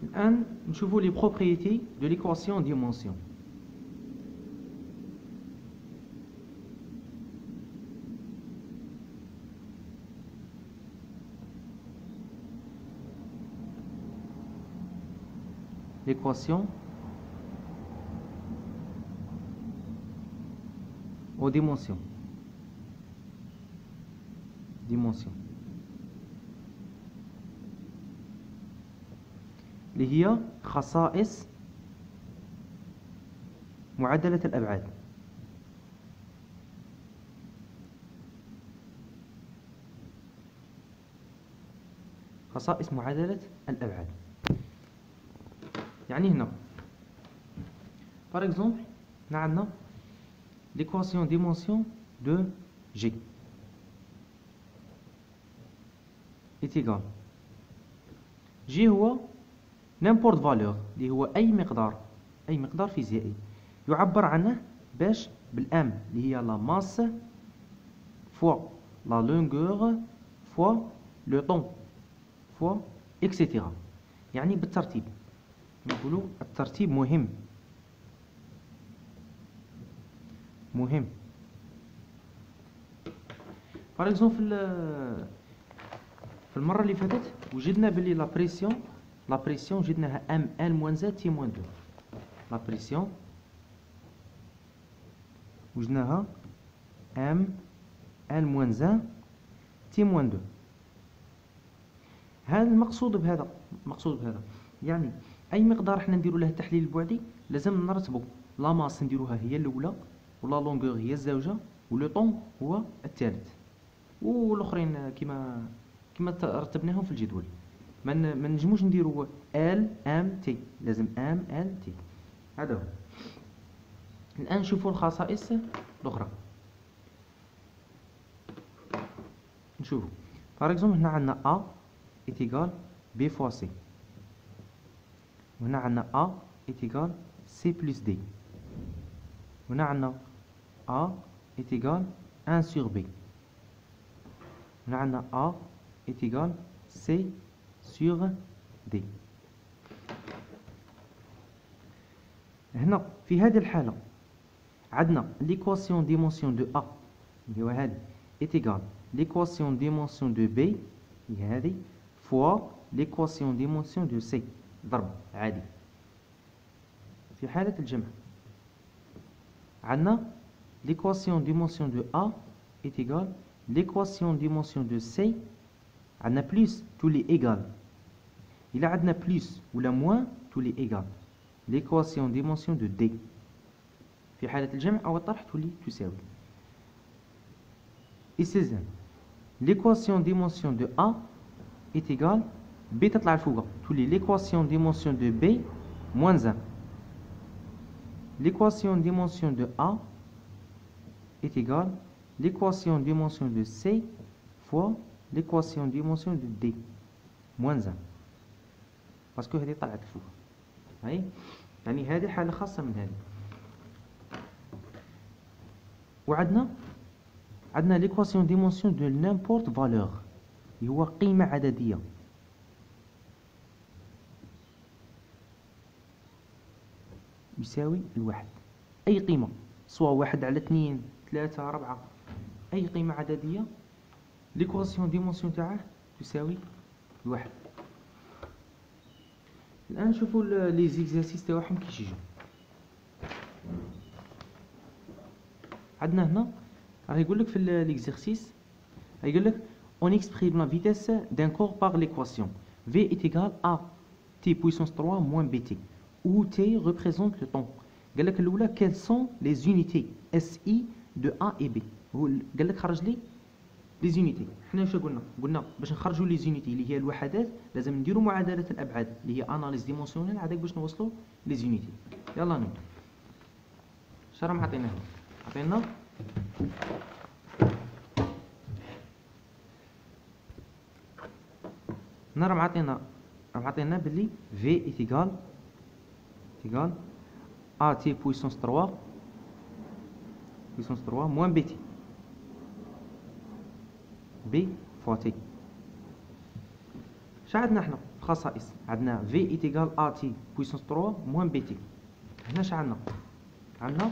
الآن نشوفوا les propriétés de l'équation en dimension. L'équation aux dimensions. اللي هي خصائص معادلة الأبعاد. خصائص معادلة الأبعاد. يعني هنا par exemple عندنا l'équation dimension de G est égal G هو n'importe valeur اللي هو أي مقدار فيزيائي يعبر عنه باش بالام اللي هي لا ماس فوا لا لونغور فوا لو طون فوا اكسيتيرا. يعني بالترتيب، نقولوا الترتيب مهم. par exemple في المرة اللي فاتت وجدنا بلي لا بريسيون وجدناها ام ان موان زد تي موان دو. لا بريسيون وجدناها ام ان موان زد تي موان دو. هذا المقصود بهذا يعني اي مقدار احنا نديروا له التحليل البعدي لازم نرتبوا لا ماس نديروها هي الاولى، ولا لونغور هي الزوجه، ولو طون هو الثالث، والاخرين كما رتبناهم في الجدول. ما نجموش نديروا ال ام تي، لازم ام ال تي. هذا هو. الان نشوفوا الخصائص الاخرى. نشوفوا par exemple هنا عندنا A est égal B fois C، وهنا عندنا A est égal C plus D، وهنا عندنا A est égal 1 sur B، هنا عندنا A est égal C sur D. هنا في هذه الحالة عندنا l'équation dimension de A اللي هو هذه est égal l'équation dimension de B هي هذه fois l'équation dimension de C، ضرب عادي. في حالة الجمع عندنا l'équation dimension de A est égal l'équation dimension de C، عندنا plus تولي égal. إلا عندنا plus ولا moins تولي égal l'équation dimension de D. في حالة الجمع أو الطرح تولي تساوي. إذن l'équation dimension de A est égal B تطلع لفوق تولي l'équation dimension de B moins 1. L'équation dimension de A est égale l'équation dimension de C fois l'équation dimension de D moins 1، parce que هذه طلعت فوق. يعني هذه حالة خاصة من هذه. وعندنا l'équation dimension de n'importe valeur اللي هو قيمة عددية. يساوي الواحد. أي قيمة سواء 1 على 2 3 4 أي قيمة عددية l'équation dimension تاعه تساوي الواحد. الآن نشوفوا لي زيكزارسيس تاعهم كيش يجوا. عندنا هنا راه يقول لك في ليكزارسيس يقول لك on exprime la vitesse d'un corps par l'équation v est égal à t puissance 3 moins bt où t représente le temps. قال لك الاولى quelles sont les unités SI de A et B. هو قال لك خرج لي لي زونيتي. حنا واش قلنا باش نخرجوا لي زونيتي اللي هي الوحدات لازم نديروا معادله الابعاد اللي هي اناليز ديمونسيونيل عادك باش نوصلوا لي زونيتي. يلا نبدا. اش راهم عطينا هنا؟ عطينا هنا راهم عطينا باللي V est égal à t puissance 3 moins bt B fois t. اش عندنا حنا خصائص عندنا v est égal à t puissance 3 moins bt. هنا اش عندنا؟ عندنا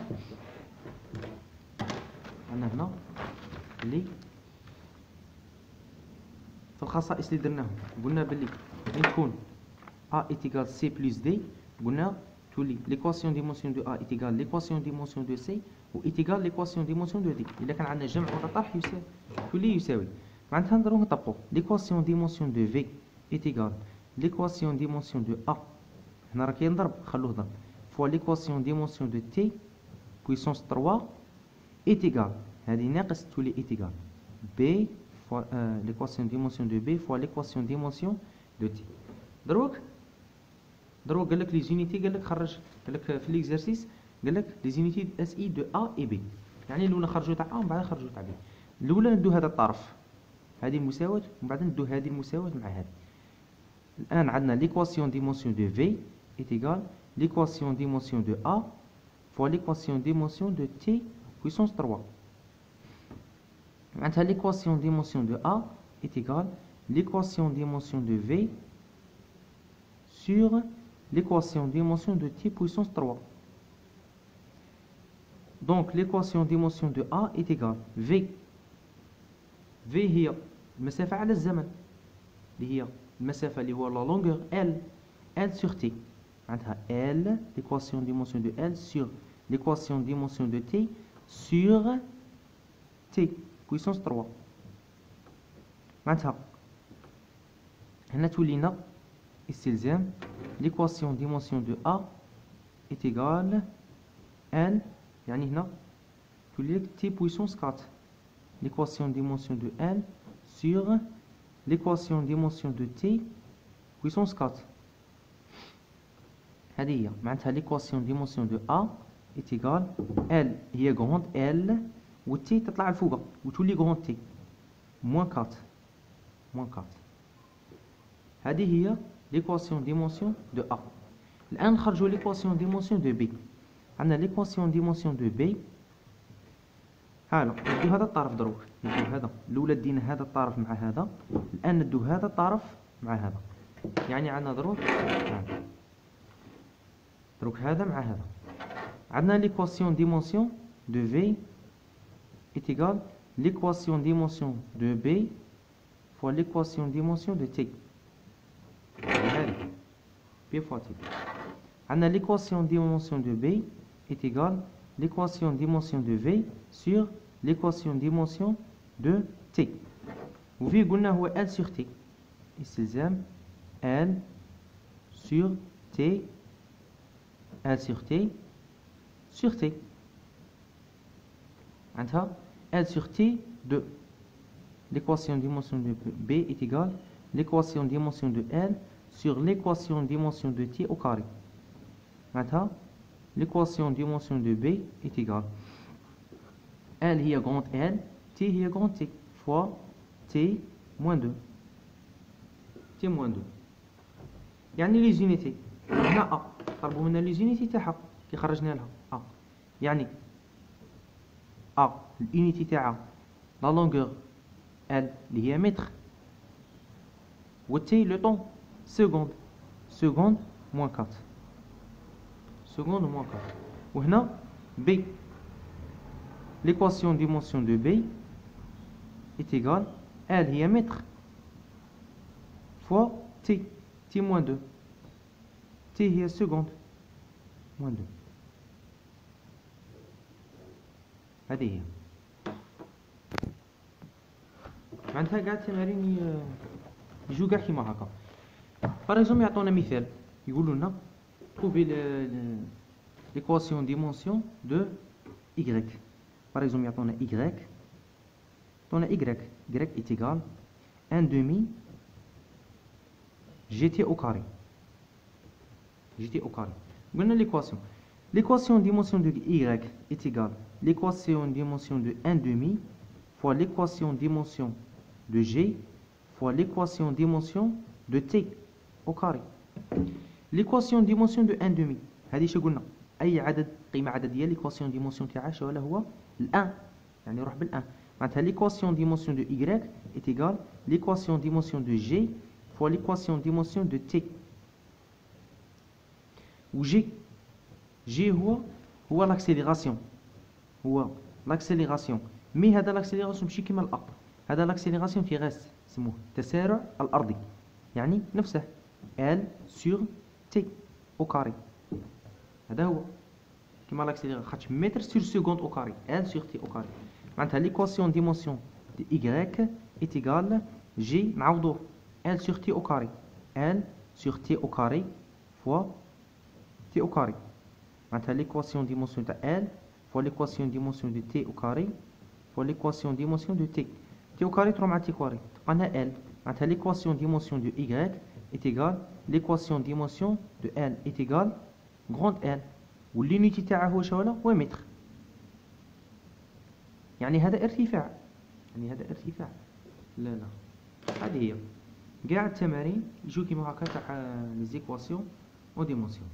هنا اللي في الخصائص اللي درناهم قلنا باللي من تكون a est égal c plus d قلنا تولي l'équation des motions de a est égal l'équation des motions de c و est égal l'équation des motions de d. الا كان عندنا جمع ولا طرح يساوي تولي يساوي معناتها نضربو نطبقو l'équation des motions de v est égal l'équation des motions de a هنا راه كاين ضرب خلوه ضرب fois l'équation des motions de t puissance 3 est égal هذه ناقص تولي est égal b fois l'équation des motions de b fois l'équation des motions de t. دروك قال لك لي زونيتي قال لك خرج قال لك في ليكزارسيس قال لك لي زونيتي اس اي دو ا اي بي يعني الاولى خرجوا تاع ا ومن بعد خرجوا تاع بي. الاولى ندو هذا الطرف هذه المساواة ومن بعد ندو هذه المساواة مع هذه. الان عندنا l'équation des motions de v est égale l'équation des motions de a fois l'équation des motions de t puissance 3. معناتها l'équation des motions de a est égale l'équation des motions de v sur l'équation des motions de t puissance 3. Donc l'équation des motions de a est égale v هي المسافة على الزمن اللي هي المسافة اللي هو la longueur L sur t معناتها L l'équation des motions de L sur l'équation des motions de t sur t puissance 3. معناتها هنا تولينا استلزام l'équation des motions de A est égale L يعني هنا تولي لك t puissance 4 l'équation des motions de L sur l'équation des motions de t puissance 4. هذه هي معناتها l'équation des motions de A est égale L هي grande L و t تطلع لفوق وتولي grande t moins 4 هذه هي l'équation des motions de A. الآن نخرجوا l'équation des motions de B. عندنا l'équation des motions de B. هلا ندو هذا الطرف دروك ندو هذا الأولى دينا هذا الطرف مع هذا الآن ندو هذا الطرف مع هذا يعني عندنا دروك هذا مع هذا عندنا l'équation des motions de V est égale l'équation des motions de B fois l'équation des motions de T. B fois T. عندنا l'équation des motions de B est égale l'équation des motions de V sur l'équation des motions de T. و V قلنا هو L sur T. استلزام L sur T L sur T sur T. معناتها L sur T de l'équation des motions de B est égale l'équation des motions de L sur l'équation des motions de T au carré. معناتها l'équation des motions de B est égale L هي grande L T هي grande T fois T moins 2 T moins 2 يعني لي زونيتي هنا A ضربوا هنا لي زونيتي تاعها كي خرجنا لها A يعني A الانيتي تاعها لا لونغور L اللي هي متر و T لو طون seconde moins 4 seconde moins 4 وهنا B l'équation des motions de B est égale L هي متر fois T moins 2 T هي seconde moins 2 هذه هي معناتها قاعد تمارين يجوا كاع كيما هكا. باغ اكزومبل يعطونا مثال يقولوا لنا trouver l'équation des motions de y. Par exemple, il y a y est égal 1 demi gt au carré. Voilà l'équation. L'équation des motions de y est égale l'équation des motions de 1 demi fois l'équation des motions de g fois l'équation des motions de t au carré. l'équation des motions de 1 demi هذه شو قلنا اي عدد قيمه عدديه l'équation des motions تاعها ولا هو ال1 يعني نروح بال1 معناتها l'équation des motions de y est égale l'équation des motions de g fois l'équation d'émotion de T. و G هو l'accélération. هو l'accélération. مي هذا l'accélération ماشي كيما الأ. هذا l'accélération في غاز سموه تسارع الأرضي. يعني نفسه L sur T au carré. هذا هو كيما l'accélération خاطش متر sur seconde au carré. L sur T au carré. معناتها l'équation d'émotion de Y est égale G نعوضوه L sur T au carré. L sur T au carré fois T au carré. معناتها l'équation d'émotion de L fois l'équation d'émotion de T au carré fois l'équation d'émotion de T. T au carré تروح مع T carré تبقى لنا L. معناتها l'équation d'émotion de Y est égale l'équation d'émotion de L est égale grande L. واللينيتي تاعها هو شو هو متر. يعني هذا ارتفاع. لا هذه هي كاع التمارين يجوا كيما هكا تاع لي زيكواسيون او ديمونسيون.